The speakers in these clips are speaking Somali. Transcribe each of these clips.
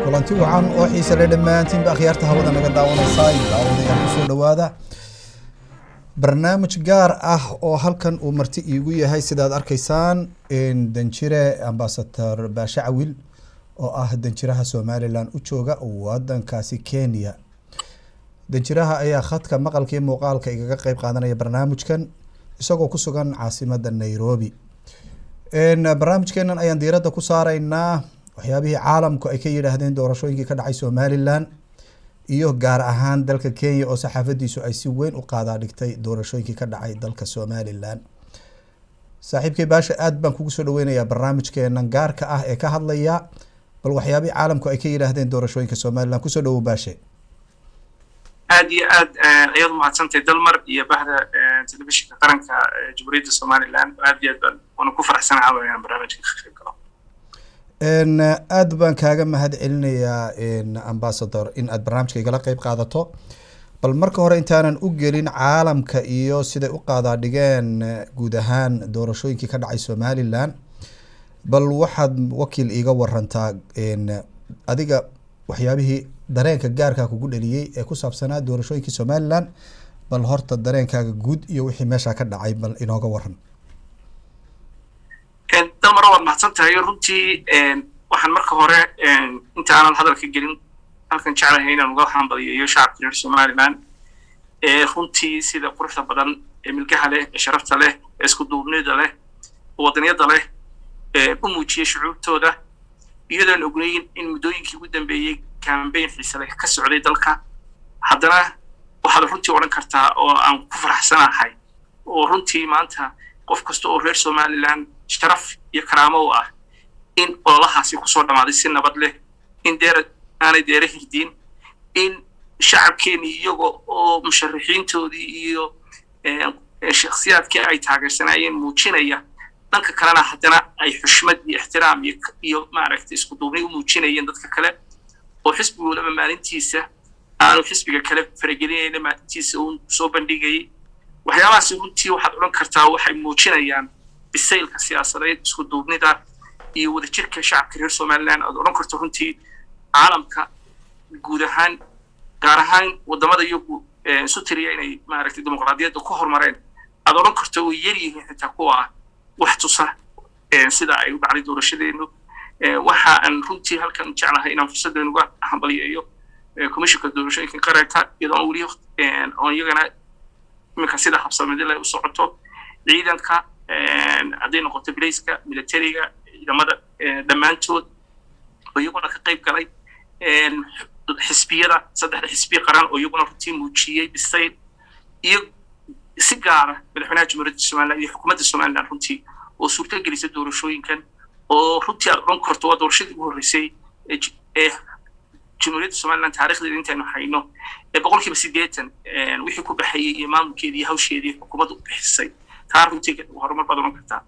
kulanti wacan oo xiisa leh dhammaantiinba akhyaarta hawada naga daawanaysaa iyo daawadayaal kusoo dhawaada barnaamij gaar ah oo halkan uu marti iigu yahay sidaad arkaysaan danjire ambassador Baashe Cawil oo ah danjiraha Somaliland u jooga wadankaasi Kenya. danjiraha ayaa khadka maqalkii muuqaalka igaga qayb qaadanaya barnaamijkan isagoo ku sugan caasimadda Nairobi. barnaamijkeenan ayaan diiradda ku saaraynaa waxyaabihii caalamku ay ka yiraahdeen doorashooyinkii ka dhacay Somaliland iyo gaar ahaan dalka Kenya oo saxaafadiisu ay si weyn u qaadaa dhigtay doorashooyinkii ka dhacay dalka Somaliland. saaxiibkay Baashe aad baan kugu soo dhaweynayaa barnaamijkeenan gaarka ah ee ka hadlaya bal waxyaabihii caalamku ay ka yiraahdeen doorashooyinka Somaliland. kusoo dhawow Baashe. aad iyo aad ayad mahadsantahay dalmar iyo bahda telefishinka qaranka Jamhuuriyadda Somaliland. aad iyo aad waan ku faraxsanahay inaan barnaamijka ka qayb galo. aad baan kaaga mahad celinayaa ambassador in aad barnaamijka igala qayb qaadato. bal marka hore intaanan u gelin caalamka iyo siday u qaadaa dhigeen guud ahaan doorashooyinkii ka dhacay Somaliland, bal waxaad wakiil iiga warantaa adiga waxyaabihii dareenka gaarka kugu dhaliyay ee ku saabsanaa doorashooyinkii Somaliland. bal horta dareenkaaga guud iyo wixii meesha ka dhacay bal inooga waran. dalmar waad mahadsantahay. runtii waxaan marka hore inta aanan hadalka gelin halkan jeclahay inaan uga hambalyeeyo shacabka reer Somaliland runtii sida quruxda badan ee milgaha leh ee sharafta leh ee isku duubnida leh wadaniyada leh u muujiyay shucuubtooda iyadoo la ognayn in muddooyinkii ugu dambeeyay campaign xiisa leh ka socday dalka. haddana waxaad runtii odhan kartaa oo aan ku faraxsanahay oo runtii maanta qof kasta oo reer Somaliland sharaf iyo karaamo u ah in ololahaasi kusoo dhamaaday si nabad leh, in aanay deere hirdin, in shacabkeeni iyago oo musharaxiintoodii iyo shakhsiyaadkii ay taageersanayeen muujinaya dhanka kalena haddana ay xushmad iyo ixtiraam iyo maaragtay isku duubni u muujinayeen dadka kale oo xisbigooda maalintiisa aanu xisbiga kale faragelinayna maalintiisa uu soo bandhigayay. waxyaabahaasi runtii waxaad odhan kartaa waxay muujinayaan bisaylka siyaasadeed, isku duubnida iyo wadajirka shacabka reer Somaliland. aad odhan karto runtii caalamka guud ahaan gaar ahaan wadamada iyagu isu tiriya inay maaragtay dimuqraadiyadda ku horumareen aad odhan karto way yar yihiin xitaa kuwa wax tusa sida ay u dhacday doorashadeenu. waxa aan runtii halkan jeclahay inaan fursaddan uga hambalyeeyo komishinka doorashooyinka qaranka iyadoo weli oo iyagana iminka sida habsamada u socoto ciidanka hadday noqoto bilayska militariga ciidamada dhammaantood oo iyaguna ka qayb galay xisbiyada saddexda xisbi qaran oo iyaguna runtii muujiyay bisayl iyo si gaara madaxweynaha Jamhuuriyadda Somaliland iyo xukuumadda Somaliland runtii oo suurto gelisay doorashooyinkan oo runtii aad odhan karto waa doorashadii ugu horreysay ee Jamhuuriyadda Somaliland taariikhdeeda intaynu hayno ee 80% wixii ku baxayay iyo maamulkeedii iyo hawsheedii xukuumaddu u bixisay. taa runtii horumar badan kartaa.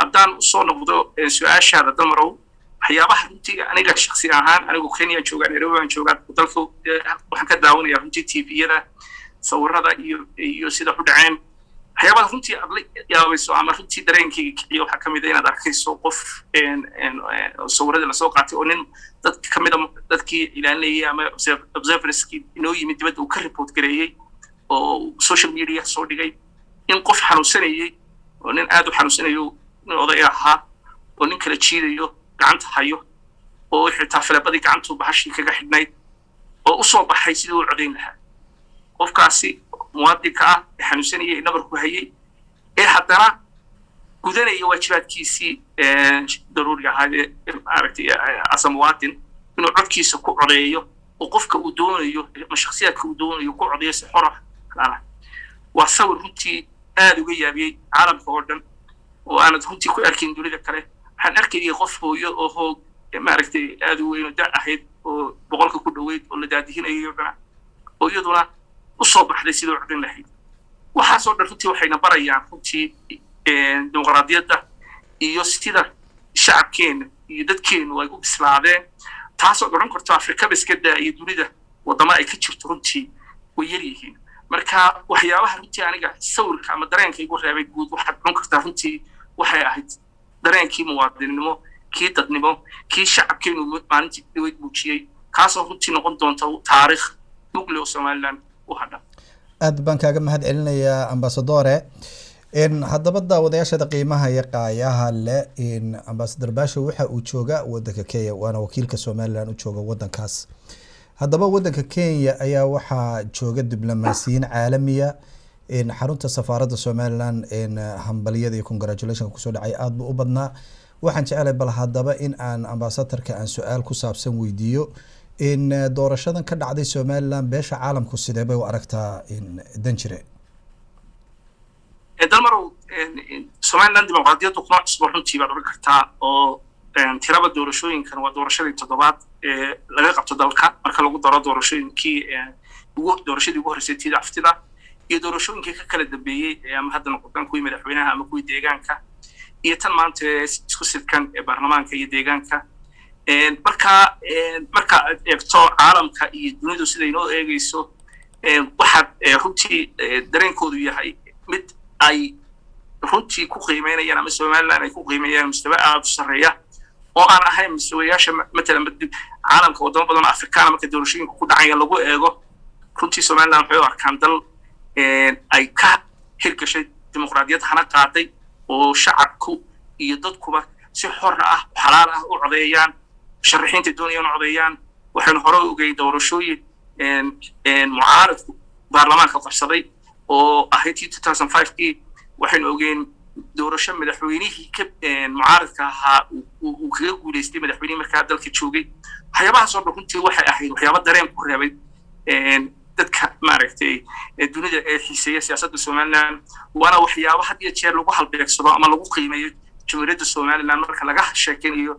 haddaan usoo noqdo su-aashaada dalmarow, waxyaabaha runtii aniga shakhsi ahaan anigu Kenya joogaan, Nairobi aan joogaan, dalka waxaan ka daawanayaa runtii TV-yada sawirada iyo sida u dhaceen waxyaabaha runtii aad la yaabayso ama runtii dareenkayga kiciyo waxaa ka mid ah inaad arkayso qof sawirada lasoo qaatay oo nin dad ka mid ah dadkii ilaalinayay ama observerskii inoo yimid dibadda uu ka report gareeyay oo social media soo dhigay in qof xanuunsanayay oo nin aad u xanuunsanayo nin oday ahaa oo nin kala jiidayo gacanta hayo oo xitaa falabadii gacantu bahashii kaga xidhnayd oo u soo baxay sidii uu codayn lahaa. qofkaasi muwaadinka ah ee xanuunsanayay nabarku hayay ee haddana gudanaya waajibaadkiisii daruuriga ahaa ee maaragtay asa muwaadin inuu codkiisa ku codeeyo oo qofka uu doonayo ama shakhsiyaadka uu doonayo ku codeeyo si xor ah. waa sawir runtii aad uga yaabiyey caalamka oo dhan oo aanad runtii ku arkin dunida kale. waxaan arkayay qof hooyo oo hoog maaragtay aad u weyn oo da' ahayd oo boqolka ku dhoweyd oo la daadihinayo oo iyaduna u soo baxday sidoo codin lahayd. waxaasoo dhan runtii waxayna barayaan runtii dimuqraadiyadda iyo sida shacabkeena iyo dadkeenu ay u bislaadeen. taasoo odhan karto Afrika iska daa iyo dunida wadamo ay ka jirto runtii way yar yihiin. marka waxyaabaha runtii aniga sawirka ama dareenka igu reebay guud waxaad odhan kartaa runtii waxay ahayd dareenkii muwaadinimo, kii dadnimo, kii shacabkeenu maalintii dhaweyd muujiyey kaasoo runtii noqon doonta taariikh mugle oo Somaliland u hadha. aad baan kaaga mahad celinayaa ambassadore. haddaba daawadayaashada qiimaha iyo qaayaha leh ambassador Baashe waxa uu jooga wadanka Kenya, waana wakiilka Somaliland u jooga wadankaas. haddaba wadanka Kenya ayaa waxaa jooga diblomaasiyiin caalamiya xarunta safaaradda Somaliland hambaliyada iyo congratulations kusoo dhacay aad buu u badnaa. waxaan jecelahay bal haddaba in aan ambassadorka aan su'aal ku saabsan weydiiyo doorashadan ka dhacday Somaliland beesha caalamku sidee bay u aragtaa danjire? dalmarow Somaliland dimuqraadiyaddu kuma cusbo runtii baad oran kartaa oo tirada doorashooyinkan waa doorashadii 7aad laga qabto dalka marka lagu daro doorashooyinkii doorashadii ugu horeysay tii aftida iyo doorashooyinkii ka kala dambeeyay ama hadda noqdaan kuwii madaxweynaha ama kuwii deegaanka iyo tan maanta isku sidkan ee baarlamaanka iyo deegaanka. marka aad eegto caalamka iyo dunidu sida inoo eegayso waxaad runtii dareenkoodu yahay mid ay runtii ku qiimeynayaan ama Somaliland ay ku qiimeeyaan mustawa aad u sareeya oo aan ahayn mustawayaasha matalan caalamka wadamo badan Afrikaan marka doorashooyinka ku dhacaya lagu eego runtii Somaliland waxay u arkaan dal ay ka hirgashay dimuqraadiyad hana qaaday oo shacabku iyo dadkuba si xor ah xalaal ah u codeeyaan sharaxiinta doonayaan codeeyaan. waxaan hore u ogay doorashooyin mucaaradku baarlamaanka qabsaday oo ahayd 2005kii waxaan ogeen doorasho madaxweynihii ka mucaaradka ahaa uu kaga guuleystay madaxweynihii markaa dalka joogay. waxyaabahaas oo dhan runtii waxay ahayd waxyaabo dareen ku reebay dadka maaragtay dunida ee xiiseeya siyaasadda Somaliland, waana waxyaabo had iyo jeer lagu halbeegsado ama lagu qiimeeyo jamhuuriyadda Somaliland marka laga sheekaynayo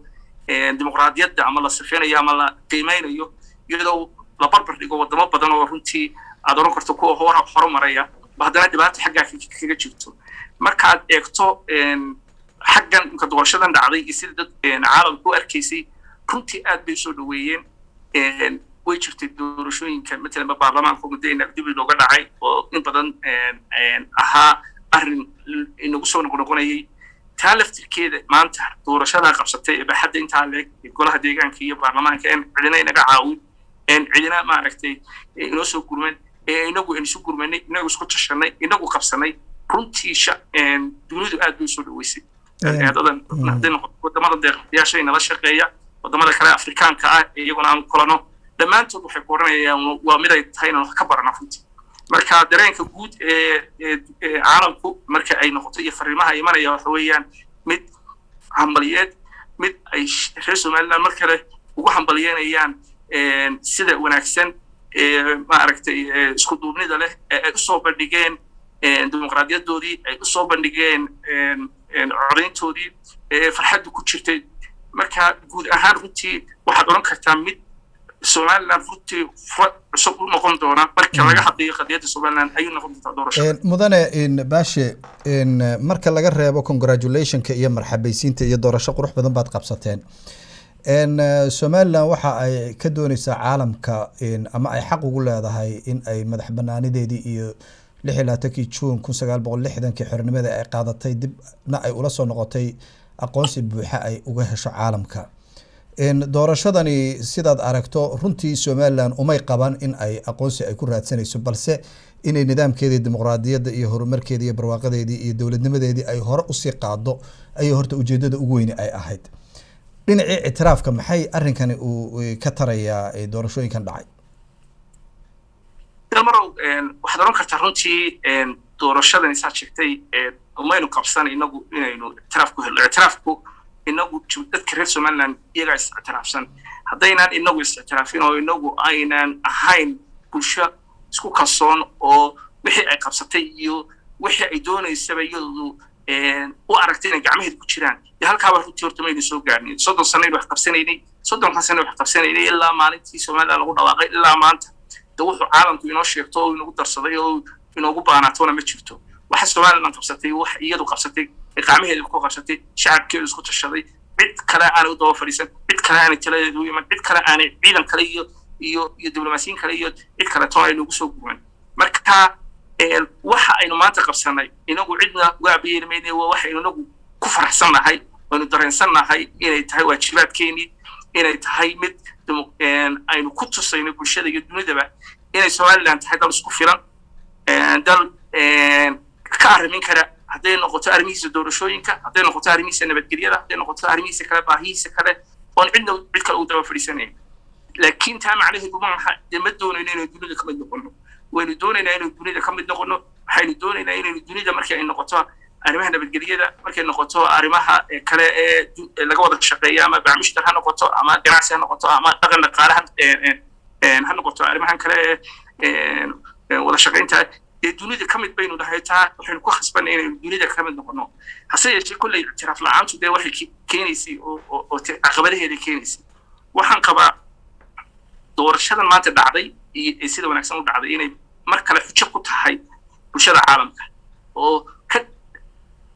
dimuqraadiyadda ama la sifeynayo ama la qiimeynayo iyadoo la barbar dhigo wadamo badan oo runtii aad oran karto kuwa horumaraya haddana dhibaato xagga kaga jirto. markaad eegto xaggan inka doorashadan dhacday iyo sida dad caalamku u arkaysay runtii aad bay soo dhaweeyeen. way jirtay doorashooyinka matalan baarlamaanka muddo dib looga dhacay oo in badan ahaa arrin inagu soo noqonayay. taa laftirkeeda maanta doorashada qabsatay ee baxadda intaa leeg golaha deegaanka iyo baarlamaanka cidina inaga caawin cidina maaragtay inoo soo gurman inagu isu gurmanay inagu isku tashanay inagu qabsanay runtii dunidu aad bay soo dhaweysay. wadamada deeqayaasha inala shaqeeya wadamada kale Afrikaanka ah iyaguna aan kulano dhammaantood waxay ku oranayaan waa mid ay tahay inaan wax ka barano runtii. marka dareenka guud ee caalamku marka ay noqoto iyo fariimaha imanaya waxa weeyaan mid hambaliyeed mid ay reer Somaliland mar kale ugu hambalyeynayaan sida wanaagsan maaragtay isku duubnida leh ay u soo bandhigeen dimuqraadiyadoodii ay u soo bandhigeen codeyntoodii farxaddu ku jirtay. marka guud ahaan runtii waxaad oran kartaa mid Somaliland runtii cusub u noqon doona marka laga hadlayo qadiyadda Somaliland ayuu noqon doontaa doorashada. mudane Baashe marka laga reebo congratulationka iyo marxabaysiinta iyo doorasho qurux badan baad qabsateen. Somaliland waxa ay ka doonaysaa caalamka ama ay xaq ugu leedahay in ay madax banaanideedii iyo 26 June 1960 xornimada ay qaadatay dibna ay ula soo noqotay aqoonsi buuxa ay uga hesho caalamka. doorashadani sidaad aragto runtii Somaliland umay qaban in ay aqoonsi ay ku raadsanayso balse inay nidaamkeedii dimuqraadiyadda iyo horumarkeedii iyo barwaaqadeedii iyo dawladnimadeedii ay hore u sii qaado ay horta ujeedada ugu weyn ay ahayd. dhinacii ictiraafka maxay arrinkani uu ka tarayaa doorashooyinkan dhacay? dalmarow waxaad oran kartaa runtii doorashadani saa sheegtay umaynu qabsan inagu inaynu ictiraaf ku helno. ictiraafku inagu dadka reer Somaliland iyaga is ictiraafsan haddaynan inagu is ictiraafin oo inagu aynan ahayn bulsho isku kalsoon oo wixii ay qabsatay iyo wixii ay doonaysaba iyadu u aragtay inay gacmaheeda ku jiraan halkaaba runtii horta maynu soo gaarnay 30 sano wax qabsanaynay 30 sano wax qabsanaynay ilaa maalintii Somaliland lagu dhawaaqay ilaa maanta wuxuu caalamku inoo sheegto oo inagu darsaday oo inoogu baanaatona ma jirto. waxa Somaliland qabsatay wax iyadu qabsatay gacmaheeda ku qabsatay shacabkeedu isku tashaday cid kale aan u daba fadhiisan cid kale aan taladeedu u iman cid kale aan ciidan kale iyo diblomaasiyiin kale iyo cid kale toona inagu soo guuran. marka waxa aynu maanta qabsanay inagu cidna waa beermeynay waxa aynu inagu ku faraxsanahay oo dareensannahay inay tahay waajibaadkeeni inay tahay mid aynu ku tusayno bulshada iyo dunidaba inay Somaliland tahay dal isku filan dal ka arrimin kara hadday noqoto arrimihiisa doorashooyinka hadday noqoto arrimihiisa nabadgelyada hadday noqoto arrimihiisa kale baahihiisa kale oon cid kale u daba fadhiisanayn laakiin taa macnaheedu ma aha dee ma doonayno inaynu dunida ka mid noqono waynu doonaynaa inaynu dunida ka mid noqono waxaynu doonaynaa inaynu dunida markii ay noqoto arrimaha nabadgelyada markay noqoto arrimaha kale ee laga wada shaqeeyo ama barnaamijta ha noqoto ama ganacsi ha noqoto ama dhaqan dhaqaale ha noqoto arrimahan kale wada shaqeynta ee dunida ka mid baynu nahay taa waxaynu ku khasbanay inaynu dunida ka mid noqono hase yeeshee kulley ictiraaf la'aantu dee waxay keenaysay oo caqabadaheeda keenaysay waxaan qabaa doorashadan maanta dhacday iyo sida wanaagsan u dhacday inay mar kale xujo ku tahay bulshada caalamka oo ka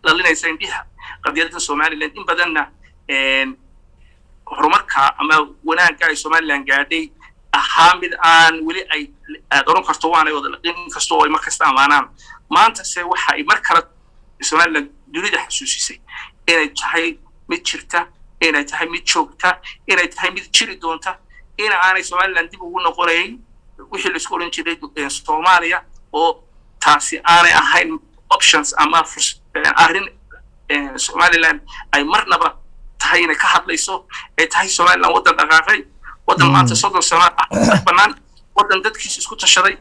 dhalinaysa indhiha qadiyadda Somaliland in badanna horumarka ama wanaagga ay Somaliland gaadhay ahaa mid aan weli ay oran karto waanay wada in kastoo ay markasta amaanaan maanta se waxa ay mar kale Somaliland dunida xasuusisay inay tahay mid jirta inay tahay mid joogta inay tahay mid jiri doonta in aanay Somaliland dib ugu noqonayn wixii la isku oran jiray Soomaaliya oo taasi aanay ahayn options ama arrin Somaliland ay marnaba tahay inay ka hadlayso ay tahay Somaliland wadan dhaqaaqay wadan maanta 30 sano banaan wadan dadkiisa isku tashaday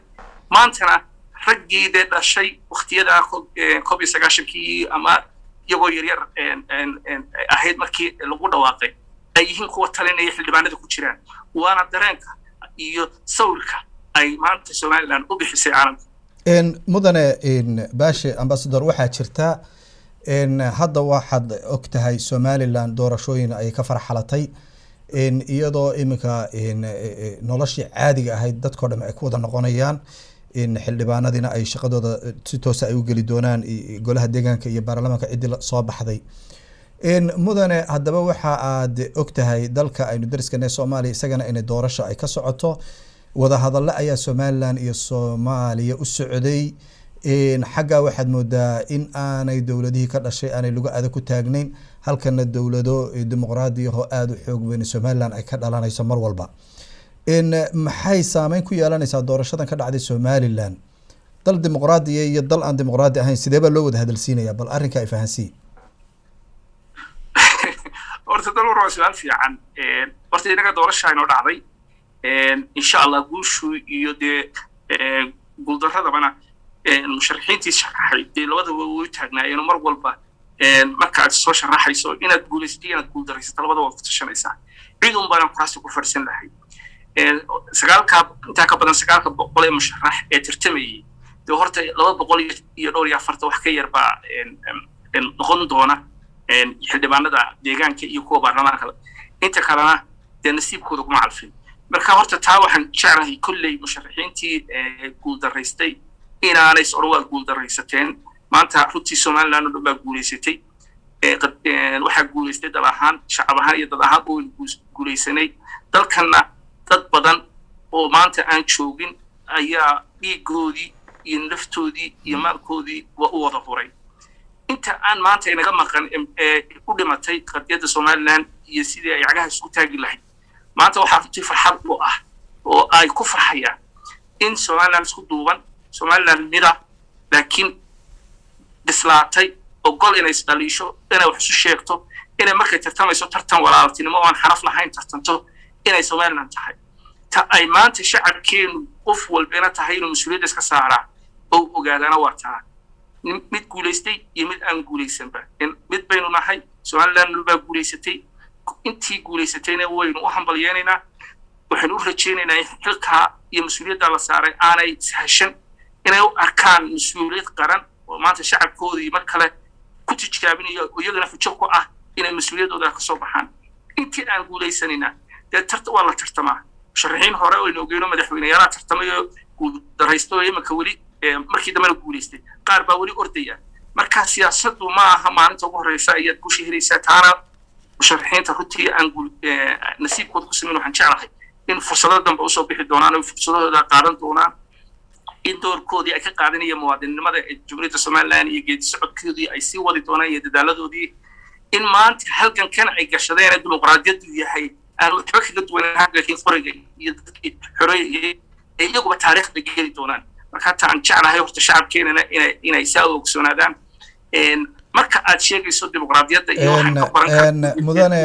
maantana raggeeda dhashay waqtiyada koob iyo sagaashankii ama iyagoo yaryar ahayd markii lagu dhawaaqay ay yihiin kuwa talinaya xildhibaanada ku jiraan waana dareenka iyo sawirka ay maanta Somaliland u bixisay caalamka mudane baashi ambassador waxaa jirta hadda waxaad ogtahay Somaliland doorashooyin ay ka farxalatay iyadoo imika noloshii caadiga ahayd dadkoo dhan ay ku wada noqonayaan xildhibaanadina ay shaqadooda si toos ah ay u geli doonaan golaha deegaanka iyo baarlamaanka cidii soo baxday mudane haddaba waxa aad ogtahay dalka aynu dariskana Soomaaliya isagana in doorasho ay ka socoto wada hadallo ayaa Somaliland iyo Soomaaliya u socday xagga waxaad moodaa in aanay dawladihii ka dhashay aanay lagu adag ku taagnayn halkana dawlado dimuqraadi ah oo aad u xoog weyn Somaliland ay ka dhalanayso mar walba maxay saameyn ku yeelanaysaa doorashadan ka dhacday Somaliland dal dimuqraadi iyo dal aan dimuqraadi ahayn sideeba loo wada hadalsiinaya bal arrinka ay fahansiin horta dal warwa su'aal fiican horta inaga doorasho inoo dhacday insha Allah guushu iyo guuldaradabana musharaxiintii sharaxay labadaba way taagnaayeen mar walba marka aad soo sharaxayso inaad guulaysato inaad guuldaraysato labadaba waa ku tashanaysaa ciidan baan kuraasta ku farsan lahay inta ka badan 900 ee musharax ee tartamayay horta 240 wax ka yar baa noqon doona xildhibaanada deegaanka iyo kuwa baarlamaanka inta kalena nasiibkooda kuma calfin marka horta taa waxaan jeclahay kulley musharaxiintii guuldaraystay inaanay sorwaa guuldaraysateen maanta runtii Somaliland oo dhan guulaysatay waxa guulaystay dal ahaan shacab ahaan iyo dad ahaan oo guulaysanay dalkana dad badan oo maanta aan joogin ayaa dhiigoodii iyo naftoodii iyo maalkoodii waa u wada huray inta aan maanta inaga maqan u dhimatay qadiyadda Somaliland iyo sidii ay cagaha isku taagi lahayd maanta waxaa runtii farxad u ah oo ay ku farxayaan in Somaliland isku duuban Somaliland mira laakiin bislaatay oo gol inay isdaliisho inay wax isu sheegto inay markay tartamayso tartan walaaltinimo oo aan xaraf lahayn tartanto inay Somaliland tahay ta ay maanta shacabkeenu qof walbana tahay inuu mas'uuliyad iska saaraa oo ogaadana waa taa mid guulaystay iyo mid aan guulaysanba mid baynu nahay Somaliland baa guulaysatay intii guulaysatayna waynu u hambalyeeynaa waxaan u rajaynaynaa xilka iyo mas'uuliyadda la saaray aanay sahashan inay u arkaan mas'uuliyad qaran oo maanta shacabkoodii mar kale ku tijaabinayo iyagana xujo ku ah inay mas'uuliyadooda ka soo baxaan intii aan guulaysanina waa la tartamaa sharaxiin hore oo inoo geeyno madaxweynayaal tartamayo guuldaraysto imanka weli markii dambena guulaystay qaar baa weli ordaya marka siyaasaddu ma aha maalinta ugu horeysa ayaad ku sheeraysaa taana musharaxiinta runtii aan nasiibkooda ku sameyn waxaan jeclahay in fursado dambe usoo bixi doonaan oo fursadooda qaadan doonaan in doorkoodii ay ka qaadanayeen muwaadininnimada ee Jamhuuriyadda Somaliland iyo geedi socodkoodii ay sii wadi doonaan iyo dadaaladoodii in maanta halkan ay gashadeen dimuqraadiyaddu yahay aan waxba kaga duwanaan laakiin qoriga iyo dadkii xoreeyay iyaguba taariikhda geli doonaan marka hataa aan jeclahay horta shacabkeenana inay saa ogsoonaadaan marka aad sheegayso dimuqraadiyadda iyo mudane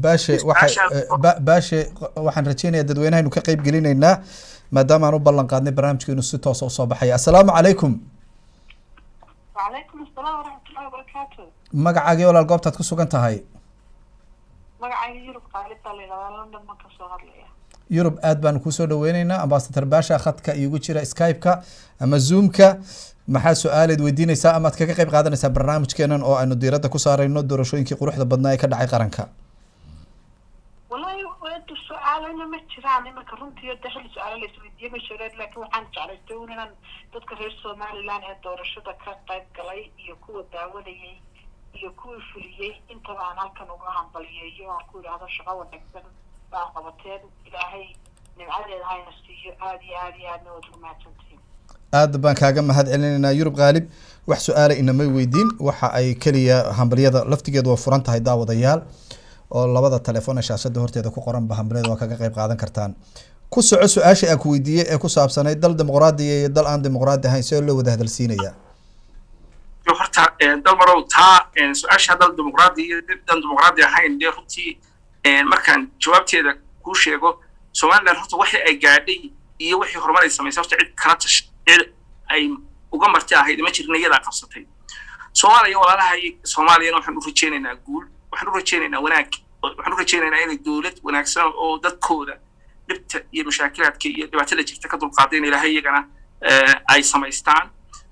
baashe waxaan rajeynayaa dadweynaha inu ka qayb gelinaynaa maadaama aan u ballan qaadnay barnaamijka inuu si toosa usoo baxaya assalaamu calaykum وعليكم السلام ورحمة الله وبركاته magacaagii walaal goobtaad ku sugan tahay magacayga Yurub Qaalida leeyahay London ma ka soo hadlaya yurub aad baan kusoo dhaweynaynaa ambassador baasha khadka iigu jira skype-ka ama zoom-ka maxaa su-aaleed weydiinaysaa ama aad kaga qayb qaadanaysaa barnaamijkeenan oo aynu diiradda ku saarayno doorashooyinkii quruxda badnaa ee ka dhacay qaranka wallahi wada su'aalana ma jiraan imanka runtii dakhli su'aalo la isweydiiyay ma jiraan laakiin waxaan jeclaystay inaan dadka reer Soomaaliland ee doorashada ka qayb galay iyo kuwa daawadayay iyo kuwa fuliyay inta aan halkan uga hambalyeeyo aan ku yiraahdo shaqo wanaagsan baa qabateen ilaahay nimcadeeda hayna siiyo aad iyo aad noo mahadsantiin aad baan kaaga mahad celinaynaa yurub qaalib wax su-aala inamay weydiin waxa ay keliya hambalyada laftigeedu waa furan tahay daawadayaal oo labada telefoon ee shaashada horteeda ku qoranba hambalyada waa kaga qayb qaadan kartaan ku soco su-aasha aan ku weydiiyey ee ku saabsanay dal dimuqraadi iyo dal aan dimuqraadi ahayn see loo wada hadalsiinayaa horta dal marow taa su-aasha dal dimuqraadi iyo dal dimuqraadi ahayn dee runtii markaan jawaabteeda kuu sheego Somaliland horta waxay ay gaadhay iyo wixii horumar ay samaysay horta cid kala tash cid ay uga martay ahayd ma jirna iyada qabsatay Soomaaliya walaalahay Soomaaliya waxaan u rajeynaynaa guul waxaan u rajeynaynaa wanaag waxaan u rajeynaynaa inay dawlad wanaagsan oo dadkooda dhibta iyo mashaakilaadka iyo dhibaatada jirta ka dulqaadeen ilaahay iyagana ay samaystaan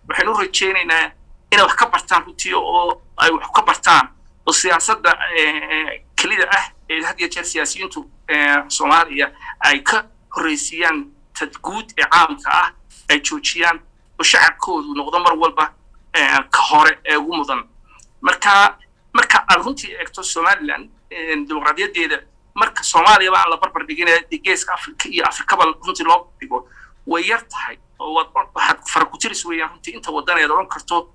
waxaan u rajeynaynaa inay wax ka bartaan runtii oo ay wax ka bartaan oo siyaasadda kelida ah ee had iyo jeer siyaasiyiintu Soomaaliya ay ka horreysiyaan tadguud ee caamka ah ay joojiyaan oo shacabkoodu noqdo mar walba ka hore ee ugu mudan marka aan runtii eegto Somaliland dimuqraadiyadeeda marka Soomaaliya aan la barbar dhigin geeska Afrika iyo Afrikaba runtii loo dhigo way yar tahay oo waxaad faraq ku tiris weeyaan runtii inta wadaneed oran karto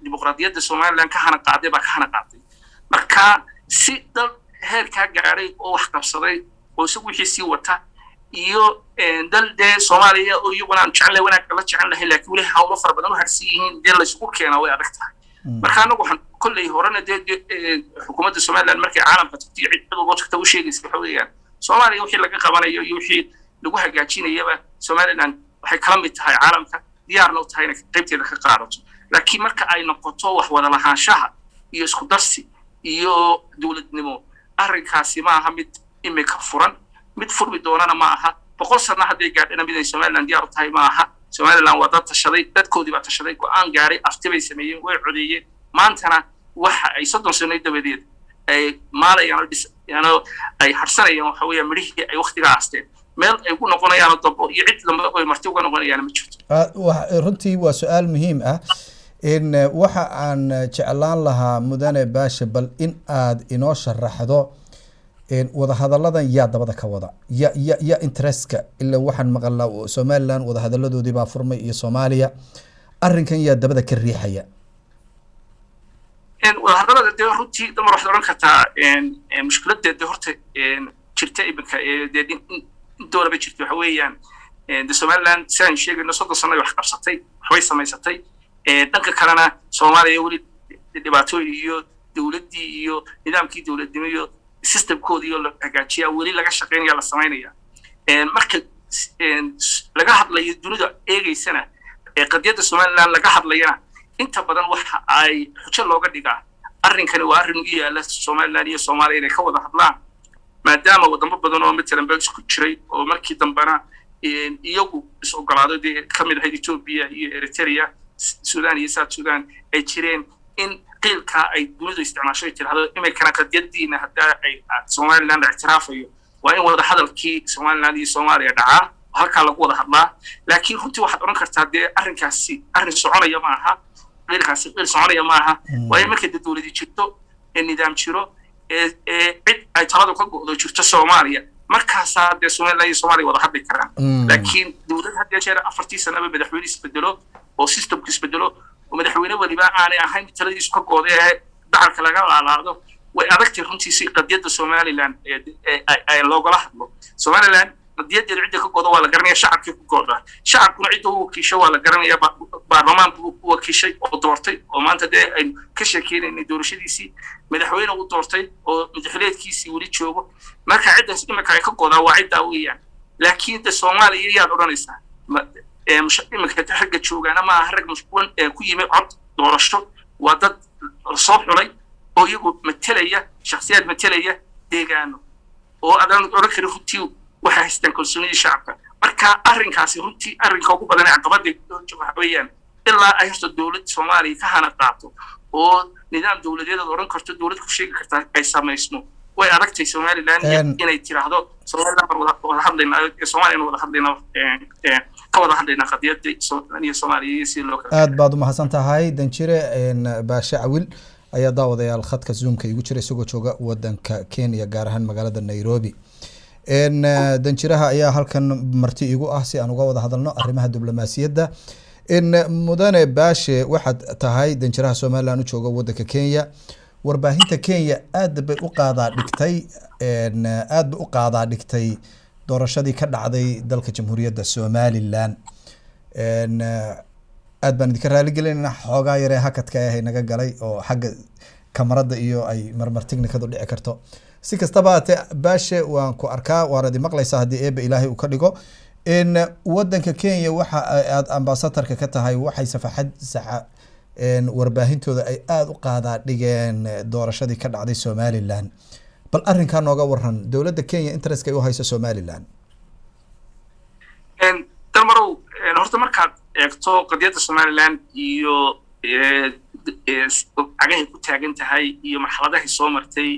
dimuqraadiyadda Somaliland ka hana qaaday marka si dal heerka gaaray oo wax qabsaday oo isagu wixii sii wata iyo dal dee Soomaaliya oo iyaguna aan jecel wanaag la jecel lahayn laakiin wali hawlo fara badan oo harsi yihiin dee la isku keenaa way adag tahay marka anagu waxaan kullay horena dee xukuumadda Somaliland markay caalamka tagtay cid walba tagta u sheegaysa waxa weeyaan Soomaaliya wixii laga qabanayo iyo wixii lagu hagaajinayaba Somaliland waxay kala mid tahay caalamka diyaarna u tahay inay qaybteeda ka qaadato laakiin marka ay noqoto wax wada lahaanshaha iyo isku darsi iyo dawladnimo arrinkaasi ma aha mid imika furan mid furmi doonana ma aha 100 sano hadday gaadhina mid ay Somaliland diyaar u tahay ma aha Somaliland waa dad tashaday dadkoodii baa tashaday go'aan gaaray aftibay sameeyeen way codeeyeen maantana waxa ay 30 sano dabadeed ay maalayaan ay harsanayaan waxa weeye midhihii ay waqtiga aasteen meel ay ku noqonayaan dabo iyo cid lambe oo marti uga noqonayaan ma jirto runtii waa su'aal muhiim ah in waxa aan jeclaan lahaa mudane baasha bal in aad inoo sharaxdo wada hadalladan yaa dabada ka wada ya interestka illa waxaan maqalnaa Somaliland wada hadalladoodii baa furmay iyo Soomaaliya arrinkan yaa dabada ka riixaya wada hadallada dee runtii damar waxaad oran kartaa mushkiladeeda horta jirta iminka dee dooraba jirta waxa weeyaan dee Somaliland saan sheegayno 30 sano wax qabsatay waxbay samaysatay dhanka kalena Soomaaliya wali dhibaatooyin iyo dawladdii iyo nidaamkii dawladnimo iyo systemkoodii oo la hagaajiyaa wali laga shaqeynaya la sameynaya marka laga hadlayo dunida eegaysana qadiyadda Somaliland laga hadlayana inta badan waxa ay xujo looga dhigaa arrinkani waa arrin u yaala Somaliland iyo Soomaaliya inay ka wada hadlaan maadaama wadamo badan oo matalan Belgium ku jiray oo markii dambana iyagu is ogolaaday kamid ahayd Ethiopia iyo Eritrea Sudan iyo South Sudan ay jireen in qeylka ay dunidu isticmaashay tirahdo imikana qadiyadiina hadda ay Somaliland ictiraafayo waa in wada hadalkii Somaliland iyo Soomaaliya dhacaa halka lagu wada hadlaa laakiin runtii waxaad oran kartaa dee arrinkaasi arrin soconaya ma aha qeylkaasi qeyl soconaya ma aha waa in markay dawladii jirto nidaam jiro cid ay taladu ka go'do jirto Soomaaliya markaasaa dee Somaliland iyo Soomaaliya wada hadli karaan laakiin dawlad hadda jeer 4 sano madaxweyne isbedelo oo systemku isbedelo oo madaxweyne waliba aanay ahayn taladiisu ka go'day dacalka laga laalaado way adagtay runtii si qadiyadda Somaliland ay loogala hadlo Somaliland qadiyadda cidda ka go'do waa la garanaya shacabkii ku go'da shacabkuna cidda uu wakiisho waa la garanaya baarlamaanku uu wakiishay oo doortay oo maanta ay ka sheekeynayeen doorashadiisii madaxweyne uu doortay oo madaxweyneedkiisii wali joogo marka ciddaas imika ay ka go'daa waa cidda weeyaan laakiin da Soomaaliya yaad oranaysaa imika ragga joogaana ma aha rag mashquul ku yimid cod doorasho waa dad soo xulay oo iyagu matalaya shakhsiyaad matalaya deegaano oo adan oran karo runtii waxa haystaan kalsoonida shacabka marka arrinkaasi runtii arrinka ugu badan ee caqabada waxa weeyaan ilaa ay horta dawladda Soomaaliya ka hana qaato oo nidaam dawladeed oran karto dawlad ku sheegi karta ay sameysmo way adagtay Somaliland inay tiraahdo Somaliland wada hadlayna Soomaaliya wada hadlayna ka wada hadlayna qadiyadda Soomaaliya si loo aad baad u mahadsan tahay danjire baasha awil ayaa daawadayaal khadka zoomka igu jiray isagoo jooga wadanka Kenya gaar ahaan magaalada Nairobi danjiraha ayaa halkan marti igu ah si aan uga wada hadalno arrimaha diblomaasiyadda mudane baashe waxaad tahay danjiraha Somaliland u jooga wadanka Kenya warbaahinta Kenya aad bay u qaadaa dhigtay doorashadii ka dhacday dalka Jamhuuriyadda Somaliland aad baan idinka raali gelinaynaa xoogaa yare hakadka ah naga galay oo xagga kamarada iyo ay marmar technicadu dhici karto si kastaba baashe waan ku arkaa waan idin maqlaysaa hadii eeba Ilaahay uu ka dhigo wadanka Kenya waxa aad ambassadorka ka tahay waxay safaxad warbaahintooda ay aad u qaadaa dhigeen doorashadii ka dhacday Somaliland bal arrinka nooga waran dawladda Kenya interest ay u hayso Somaliland tamaro horta markaad eegto qadiyadda Somaliland iyo agahay ku taagan tahay iyo marxaladaha soo martay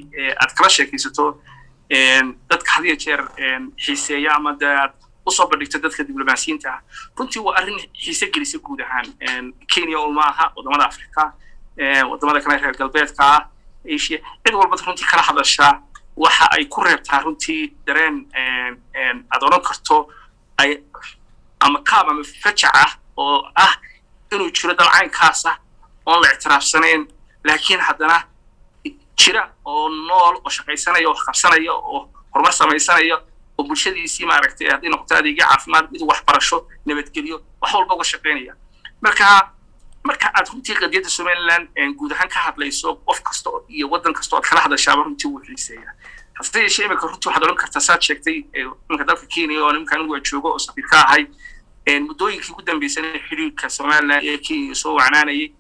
aad kala sheekaysato dadka had iyo jeer xiiseeya ama dad u soo bandhigta dadka diblomaasiyiinta runtii waa arrin xiise gelisay guud ahaan Kenya oo maaha wadamada Afrika wadamada kale reer galbeedka Asia cid walba runtii kala hadasha waxa ay ku reebtaa runtii dareen aad oran karto ay ama kaaba fajaca oo inuu jiro dalcaynkaas oo la ictiraafsaneen laakiin haddana jira oo nool oo shaqaysanaya oo qabsanaya oo horumar samaysanaya oo bulshadiisii maaragtay haddii noqoto adeegyo caafimaad mid waxbarasho nabadgelyo wax walba uga shaqaynaya marka aad runtii qadiyadda Somaliland guud ahaan ka hadlayso qof kasta iyo wadan kasta oo kala hadashaa runtii wuu xiiseeyaa hase yeeshee imika runtii waxaad oran kartaa saad sheegtay imika dalka Kenya oo nimkan uu joogo oo safiir ka ahay muddooyinkii ugu dambeysay xiriirka Somaliland ee Kenya soo wacnaanayay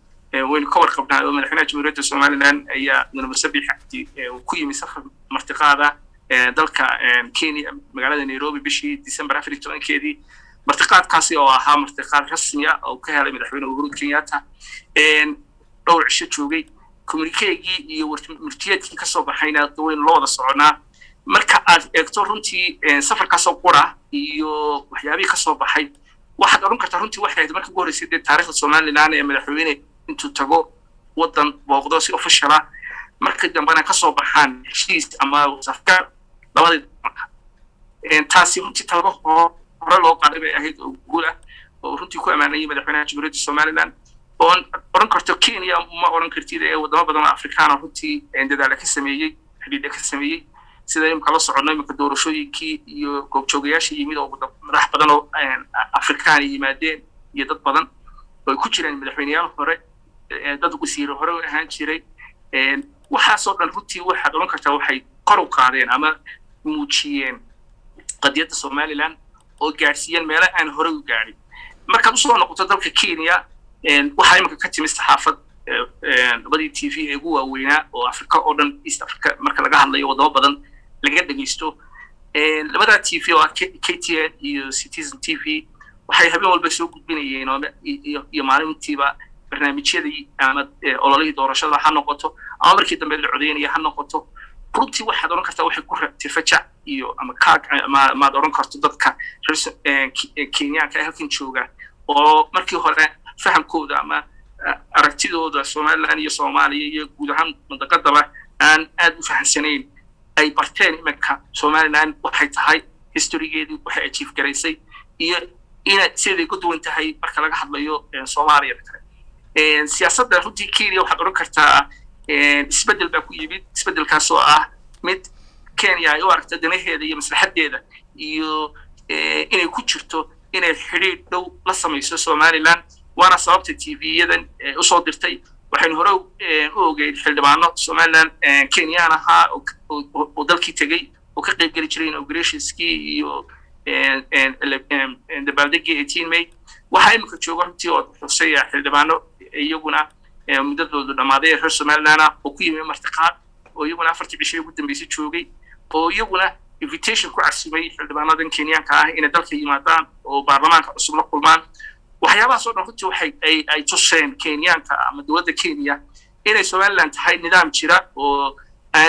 waynu ka warqabnaa oo madaxweynaha Jamhuuriyadda Somaliland ayaa Musabbix ku yimi safar martiqaada dalka Kenya magaalada Nairobi bishii December 14keedii martiqaadkaasi oo ahaa martiqaad rasmi ah oo ka helay madaxweynaha Uhuru Kenyatta dhowr cisho joogay communique-gii iyo murtiyadkii ka soo baxayna weyn loo wada soconaa marka aad eegto runtii safarkaas oo qura iyo waxyaabihii ka soo baxay waxaad oran kartaa runtii waxay ahayd markii ugu horeysay taariikhda Somaliland ee madaxweyne intuu tago wadan booqdo si official ah markii dambana ka soo baxaan heshiis ama safar labadii taasi runtii talabo hore loo qaaday bay ahayd oo guul ah oo runtii ku amaanayay madaxweynaha Jamhuuriyadda Somaliland oo oran karto Kenya ma oran kartid ee wadamo badan oo Afrikaan ah runtii dadaal ka sameeyay xidhiidh ka sameeyay sida imka la soconay imka doorashooyinkii iyo goobjoogayaasha yimid oo madax badan oo Afrikaan yimaadeen iyo dad badan oo ku jireen madaxweynayaal hore dad wasiir hore ahaan jiray waxa soo dhan runtii waxa oran kartaa waxay kor u qaadeen ama muujiyeen qadiyadda Somaliland oo gaarsiiyeen meelo aan hore u gaarin marka u soo noqoto dalka Kenya waxa imka ka timid saxaafad labadii TV ee ugu waaweynaa oo Afrika oo dhan East Africa marka laga hadlayo wadamo badan laga dhageysto labada TV oo KTN iyo Citizen TV waxay habeen walba soo gudbinayeen iyo maalintiiba barnaamijyadii ama ololihii doorashada ha noqoto ama markii dambe la codeynaya ha noqoto runtii waxaad oran kartaa waxay ku rabtay fajac iyo ama kaag ma oran karto dadka Kenyaanka halkan jooga oo markii hore fahamkooda ama aragtidooda Somaliland iyo Soomaaliya iyo guud ahaan mandaqadaba aan aad u fahansanayn ay barteen imika Somaliland waxay tahay historygeedii waxay achieve garaysay iyo inay sidii ku duwan tahay marka laga hadlayo Soomaaliya siyaasadda runtii Kenya waxaad oran kartaa isbeddel baa ku yimid isbeddelkaas oo ah mid Kenya ay u aragto danaheeda iyo maslaxadeeda iyo inay ku jirto inay xiriir dhow la samayso Somaliland waana sababta TV-yadan u soo dirtay waxaynu hore u ogeyn xildhibaano Somaliland Kenyan ahaa oo dalkii tegay oo ka qayb geli jiray inaugurationskii iyo dabaaldegii 18 May waxaa imika jooga runtii oo xusaya xildhibaano iyaguna muddadoodu dhammaaday reer Somaliland oo ku yimid martiqaad oo iyaguna 4 cisho ugu dambeysay joogay oo iyaguna invitation ku casumay xildhibaanadan Kenyaanka ah inay dalka yimaadaan oo baarlamaanka cusub la kulmaan waxyaabahaas oo dhan runtii waxay ay tuseen Kenyaanka ama dowladda Kenya inay Somaliland tahay nidaam jira oo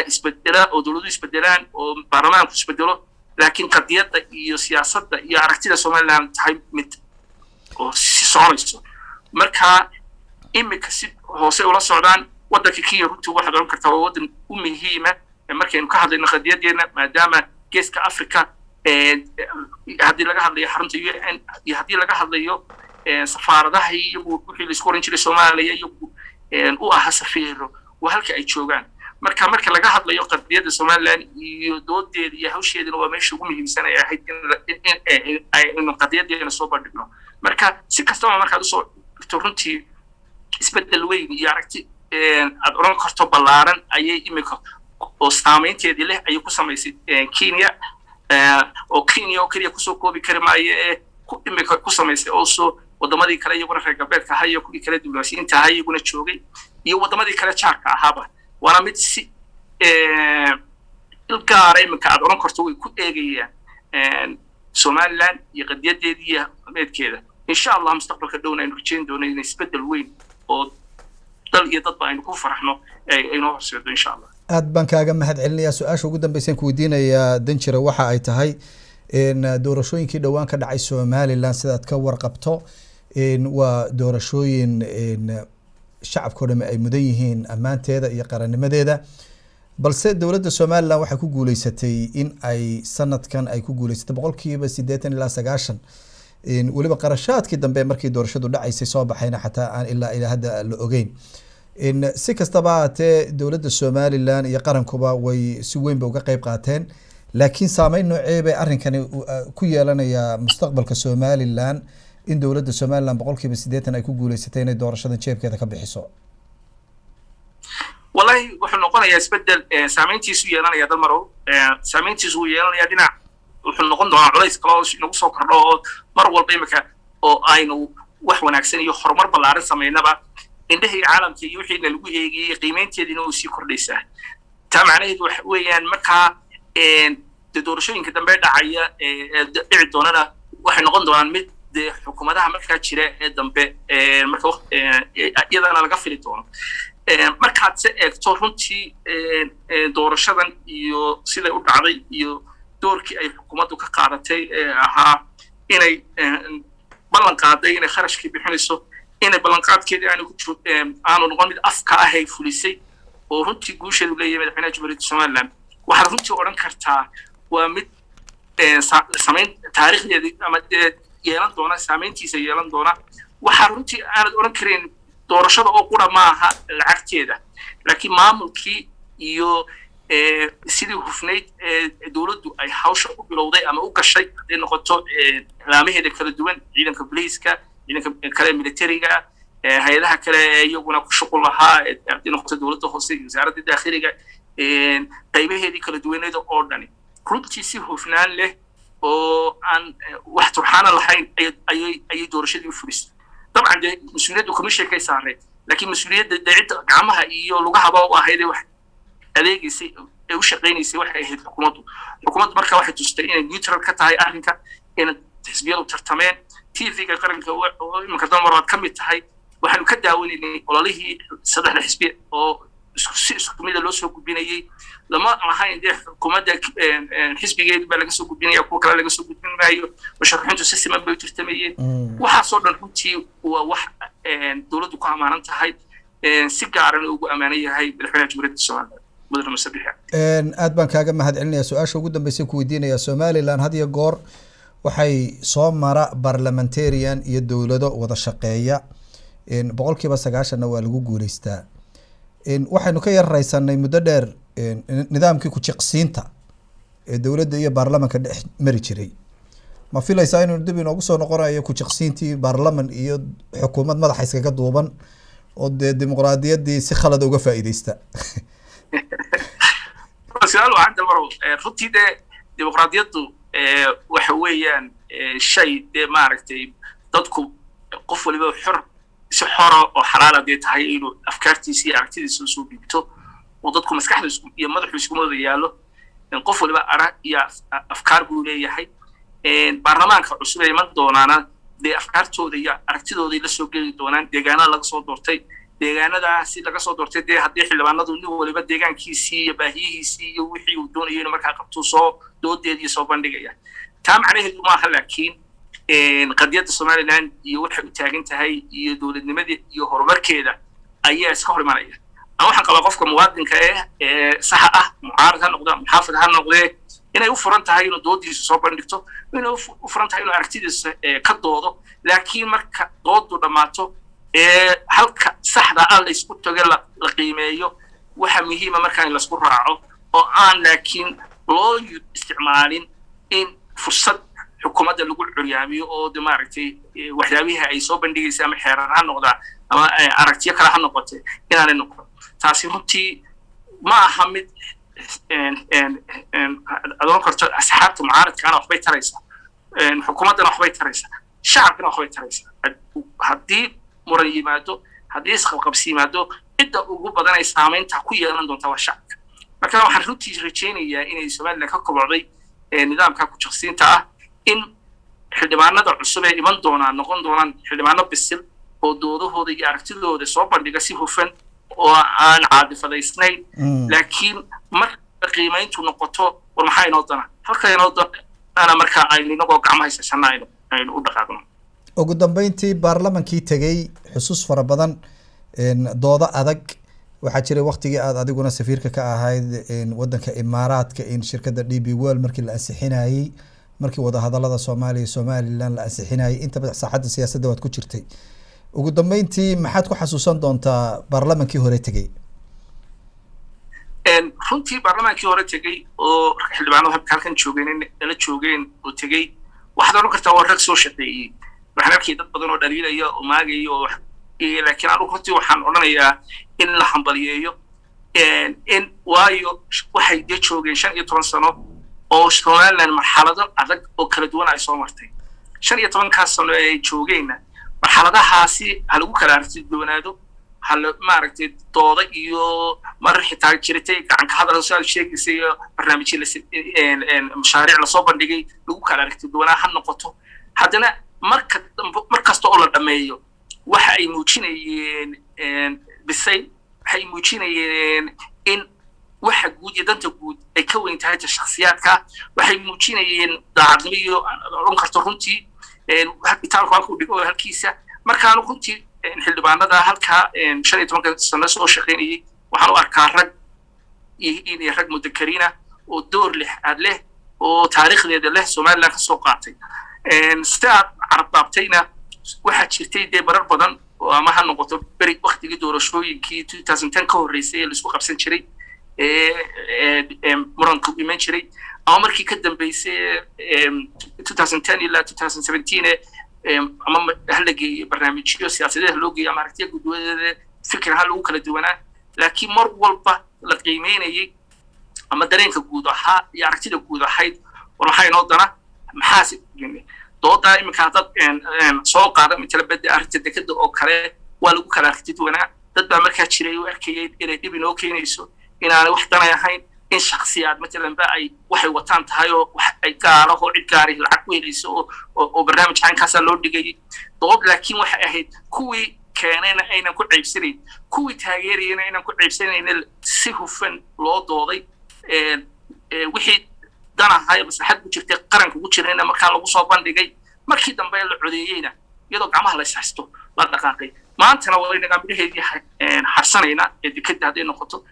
isbedela oo dowladdu isbedelaan oo baarlamaanku isbedelo laakiin qadiyadda iyo siyaasadda iyo aragtida Somaliland tahay mid oo si soconayso marka imika si hoose ula socdaan waddanka Kenya runtii waxaad oran kartaa waa waddan u muhiima markaynu ka hadlayno qadiyadeena maadaama geeska Afrika haddii laga hadlayo xarunta UN iyo haddii laga hadlayo safaaradaha iyo wixii la isku oran jiray Soomaaliya iyo u aha safiiro waa halka ay joogaan marka laga hadlayo qadiyadda Somaliland iyo doodeeda iyo hawsheedana waa meesha ugu muhiimsan ay ahayd in qadiyadeena soo bandhigno marka si kastaba markaad usoo dhigto runtii isbeddel weyn iyo aragti aad oran karto ballaaran ayay imika oo saameynteedii leh ayay ku samaysay Kenya oo Kenya oo kaliya kusoo koobi kari maayo imika ku samaysay also wadamadii kale iyaguna reer galbeedka ahaa iyo kuwii kale diblomaasiyiinta ahaa iyaguna joogay iyo wadamadii kale jaarka ahaaba waana mid si ilgaara imika aad oran karto way ku eegayaan Somaliland iyo qadiyadeedii iyo meedkeeda insha Allah mustaqbalka dhowna aynu rajayn doono in isbeddel weyn oo dal iyo dadba aynu ku faraxno aynu horseedo insha Allah aad baan kaaga mahad celinayaa su-aasha ugu dambeysay ku weydiinayaa Danjire waxa ay tahay doorashooyinkii dhawaan ka dhacay Somaliland sidaad ka warqabto waa doorashooyin shacabkooda ay mudan yihiin ammaanteeda iyo qarannimadeeda balse dowladda Somaliland waxay ku guuleysatay in ay sanadkan ay ku guuleysatay 80% ilaa 90 waliba qarashaadkii dambe markii doorashadu dhacaysay soo baxayna xataa aan ilaa hadda la ogeyn si kastaba te dowladda Somaliland iyo qarankuba way si weyn uga qayb qaateen laakiin saameyn noocee bay arrinkani ku yeelanaya mustaqbalka Somaliland in dowladda Somaliland 80% ay ku guuleysatay inay doorashadan jeebkeeda ka bixiso wallahi wuxuu noqonayaa isbeddel saameyntiisu yeelanaya dal marow saameyntiisu yeelanaya dhinac wuxuu noqon doonaa culays kale oo inagu soo kordho oo mar walba imika oo aynu wax wanaagsan iyo horumar ballaaran sameynaba indhahii caalamka iyo wixii lagu eegayay qiimeynteedina oo sii kordhaysaa taa macnaheedu waxa weeyaan markaa doorashooyinka dambe dhacaya dhici doonana waxay noqon doonaan mid xukuumadaha markaa jira ee dambe marka iyadana laga fili doono markaad se eegto runtii doorashadan iyo siday u dhacday iyo doorkii ay xukuumaddu ka qaadatay ahaa inay ballan qaaday inay kharashkii bixinayso inay ballanqaadkeedii aanu noqon mid afka ah ay fulisay oo runtii guusheedu leeyahay madaxweynaha Jamhuuriyadda Somaliland waxaad runtii odhan kartaa waa mid saameyn taariikhdeedii ama yeelan doona saameyntiisa yeelan doona waxaa runtii aanad odhan karin doorashada oo qura maaha lacagteeda laakiin maamulkii iyo sidii hufnayd dowladdu ay hawsha u bilowday ama u gashay haday noqoto laamaheeda kala duwan ciidanka booliiska ciidanka kale militariga hay'adaha kale iyaguna ku shaqo lahaa haday noqoto dowladda hoose iyo wasaaradda daakhiliga qaybaheedii kala duwaneed oo dhani runtii si hufnaan leh oo aan wax turxaana lahayn ayay doorashadii u fulisay dabcan de mas-uuliyaddu kuma sheekay saareen laakiin mas-uuliyadda cidda gacmaha iyo lugahaba u ahayd wax adeegaysay ee u shaqaynaysay waxay ahayd xukuumaddu marka waxay tustay inay neutral ka tahay arrinka in xisbiyadu tartameen TV-ga qaranka oo iminka damar ka mid tahay waxaanu ka daawanaynay ololihii saddexda xisbi oo isku mid loo soo gudbinayay lama lahayn dee xukuumadda xisbigeedu baa laga soo gudbinaya kuwa kale laga soo gudbin maayo musharaxiintu si siman bay u tartamayeen waxaasoo dhan runtii waa wax dowladdu ku amaanan tahay si gaarana ugu amaanan yahay madaxweynaha Jamhuuriyadda Somaliland mudane Musabixa aad baan kaaga mahad celinayaa su-aasha ugu dambeysay ku weydiinayaa Somaliland had iyo goor waxay soo mara parliamentarian iyo dowlado wada shaqeeya 90% waa lagu guuleystaa waxaynu ka yararaysanay muddo dheer nidaamkii ku-jiqsiinta ee dowladda iyo baarlamanka dhex mari jiray. ma filaysaa inuu dib inoogu soo noqonayo ku-jiqsiintii baarlaman iyo xukuumad madaxa iskaga duuban oo dee dimuqraadiyaddii si khalad uga faa'iideysta? su-aal waxaan dalmaro runtii dee dimuqraadiyaddu waxa weeyaan shay dee maaragtay dadku qof waliba si xora oo xalaala dee tahay inuu afkaartiisa iyo aragtidiisa usoo dhiibto oo dadku maskaxda iyo madaxu iskuma wada yaallo. qof waliba arag iyo afkaar buu leeyahay. baarlamaanka cusub ee iman doonaana dee afkaartooda iyo aragtidooday la soo geli doonaan deegaanada laga soo doortay. deegaanadaasi laga soo doortay dee haddii xildhibaanadu nin waliba deegaankiisii iyo baahiyihiisii iyo wixii uu doonayo inuu markaa qabtuu soo doodeedii soo bandhigaya. taa macnaheedu maaha laakiin qadiyadda somaliland iyo waxay u taagan tahay iyo dowladnimada iyo horumarkeeda ayaa iska hor imanaya. ama waxaan qabaa qofka muwaadinka ee saxa ah, mucaarad ha noqda, muxaafid ha noqdee, inay u furan tahay inuu doodiisa soo bandhigto, inay u furan tahay inuu aragtidiisa ka doodo. laakiin marka doodu dhammaato halka saxda ah la isku tago la qiimeeyo, waxa muhiima markaa in laisku raaco oo aan laakiin loo isticmaalin in fursad xukuumadda lagu curyaamiyo oo de maaragtay waxyaabihi ay soo bandhigaysa ama xeerar ha noqdaa ama aragtiyo kale ha noqotee inaanay noqon. taasi runtii ma aha mid adoon karto asxaabta mucaaradkaana waxbay taraysaa, xukuumaddana waxbay taraysaa, shacabkana waxbay taraysaa. haddii muran yimaado, haddii isqabqabsi yimaado, cidda ugu badan ay saamaynta ku yeelan doontaa waa shacabka. marka waxaan runtii rajaynayaa inay somaliland ka kobocday nidaamka ku-jiqsiinta ah, in xildhibaanada cusub ee iman doonaan noqon doonaan xildhibaano bisil oo doodahooda iyo aragtidooda soo bandhiga si hufan oo aan caadifadaysnayn. laakiin marka qiimayntu noqoto war maxaa inoo dana, halka inoo dana markaa aynu inagoo gacmo haysashana aynu u dhaqaaqno. ugu dambeyntii baarlamankii tegey xusuus fara badan, doodo adag waxaa jiray waqtigii aad adiguna safiirka ka ahayd wadanka imaaraadka in shirkadda DP World markii la ansixinayey, markii wadahadalada Soomaaliya iyo Somaliland la ansixinayey, inta saaxadda siyaasadda waad ku jirtay. ugu dambeyntii maxaad ku xasuusan doontaa baarlamankii hore tegey? runtii baarlamaankii hore tegey oo xildhibaanadu halkan joogeen nala joogeen oo tegey, waxaad oran kartaa waa rag soo shaqeeyey. waxaan arkay dad badan oo dhaliilaya oo maagaya oo laakiin anigu runtii waxaan odhanayaa in la hambaliyeeyo, in waayo waxay dee joogeen 15 sano oo Somaliland marxalado adag oo kala duwan ay soo martay. 15kaas sano ee ay joogeenna marxaladahaasi ha lagu kala aragtiduwanaado, maaragtay dooda iyo marar xitaa jiritay gacanka hadal soo sheegaysay iyo barnaamijyo mashaariic lasoo bandhigay lagu kala aragtiduwanaa ha noqoto. haddana markasta oo la dhameeyo waxa ay muujinayeen bisay, waxay muujinayeen in waxa guud iyo danta guud ay ka weyn tahay shakhsiyaadka, waxay muujinayeen daacadnimo iyo oran karto runtii itaalku halkuu dhigo halkiisa. markaanu runtii xildhibaanada halkaa 15 sano soo shaqaynayay waxaan u arkaa rag iyo rag mudakariina oo door leh oo taariikhdeeda leh Somaliland ka soo qaatay. sida carab baabtayna waxaa jirtay dee marar badan oo ama ha noqoto beri waqtigii doorashooyinkii 2010 ka horreysay ee la isku qabsan jiray muranku iman jiray, ama markii ka dambeysay 2010 ilaa 2017 ama hala geeyey barnaamijyo siyaasadeed loo geeyey ama aragtiya gudwadeeda fikraha lagu kala duwanaa. laakiin mar walba la qiimeynayay ama dareenka guud ahaa iyo aragtida guud ahayd war maxaa inoo dana, maxaasi doodaa iminka dad soo qaada mitala bedda arrinta dekada oo kale waa lagu kala aragtiduwanaa. dad baa markaa jiray oo arkayay inay dhib inoo keenayso, inaanay wax danay ahayn, in shakhsiyaad matalan ba ay waxay wataan tahay oo wax ay gaaro oo cid gaari lacag ku helayso oo barnaamij caankaasaa loo dhigayay dood. laakiin waxay ahayd kuwii keenayna aynan ku ceybsanayn, kuwii taageerayana aynan ku ceybsanayn, si hufan loo dooday. wixii danahay maslaxad ku jirtay qaranka ku jirayna markaa lagu soo bandhigay, markii dambe la codeeyeyna iyadoo gacmaha la ishaysto la dhaqaaqay. maantana waa inaga midhaheedii harsanayna ee dekada hadday noqoto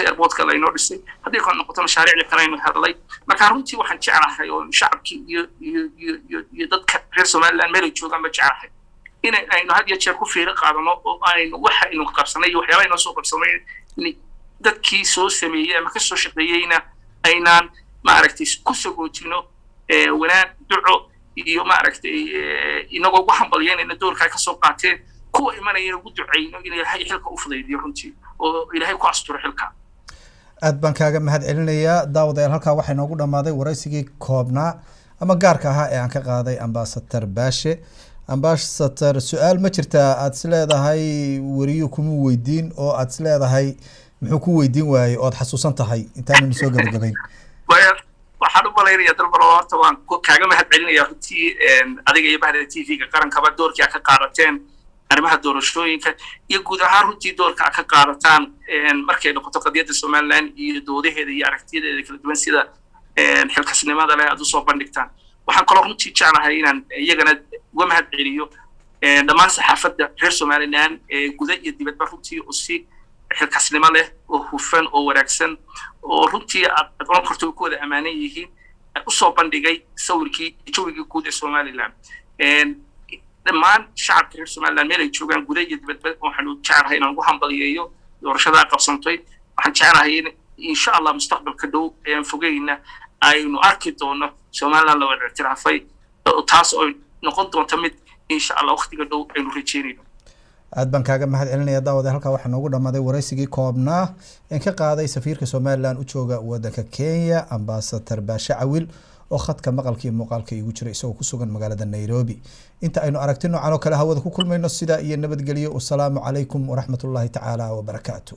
airportka laynoo dhisay, hadday noqoto mashaariicda kale aynu hadlay. marka runtii waxaan jeclahay oo shacabkii iyo dadka reer Somaliland meel ay joogaan ba jeclahay in aynu had iyo jeer ku fiiro qaadano oo aynu waxa aynu qabsanay iyo waxyaabaha aynu soo qabsanay dadkii soo sameeyay ama ka soo shaqeeyayna aynaan maaragtay ku sagootino wanaag duco iyo maaragtay inagoo ugu hambalyeynayna doorkaa ka soo qaateen kuwa imanaya ugu duceyno in ilaahay xilka u fudaydiyo runtii oo ilaahay ku asturo xilka aad baan kaaga mahad celinayaa daawadayaal halkaa waxaa inoogu dhammaaday waraysigii koobnaa ama gaarka ahaa ee aan ka qaaday ambassador baashe ambassador su-aal ma jirtaa aad is leedahay weriyo kuma weydiin oo aad is leedahay muxuu ku weydiin waayey ood xasuusan tahay intaananu soo gabagabayn waxaan u malaynayaa dalbaro horta waan kaaga mahad celinayaa runtii adiga iyo bahda TV-ga qarankaba doorkii aad ka qaadateen arrimaha doorashooyinka iyo guud ahaan runtii doorka aad ka qaadataan markay noqoto qadiyadda Somaliland iyo doodaheeda iyo aragtiyadeeda kala duwan sida xilkasnimada leh aad u soo bandhigtaan waxaan kaloo runtii jeclahay inaan iyagana uga mahad celiyo dhammaan saxaafadda reer Somaliland guda iyo dibadba runtii oo si xilkasnimo leh oo hufan oo wanaagsan oo runtii aad oran karto ku wada amaanan yihiin u soo bandhigay sawirkii jawigii guud ee Somaliland dhammaan shacabka reer Somaliland meel ay joogaan guda iyo dibadba waxaan u jeclahay inaan ugu hambaliyeeyo doorashada qabsantay waxaan jeclahay in insha Allah mustaqbalka dhow aan fogeyna aynu arki doono Somaliland loo ictiraafay taas oo noqon doonta mid insha Allah waqtiga dhow aynu rajeynayno aad baan kaaga mahad celinaya daawada halka waxaa noogu dhammaaday waraysigii koobnaa in ka qaaday safiirka Somaliland u jooga wadanka Kenya ambassador Baashe Cawil oo khadka maqalka iyo muuqaalka igu jira isagoo ku sugan magaalada Nairobi inta aynu aragtino noocan oo kale hawada ku kulmayno sida iyo nabadgelyo wassalaamu calaykum waraxmatullaahi tacaala wabarakaatuh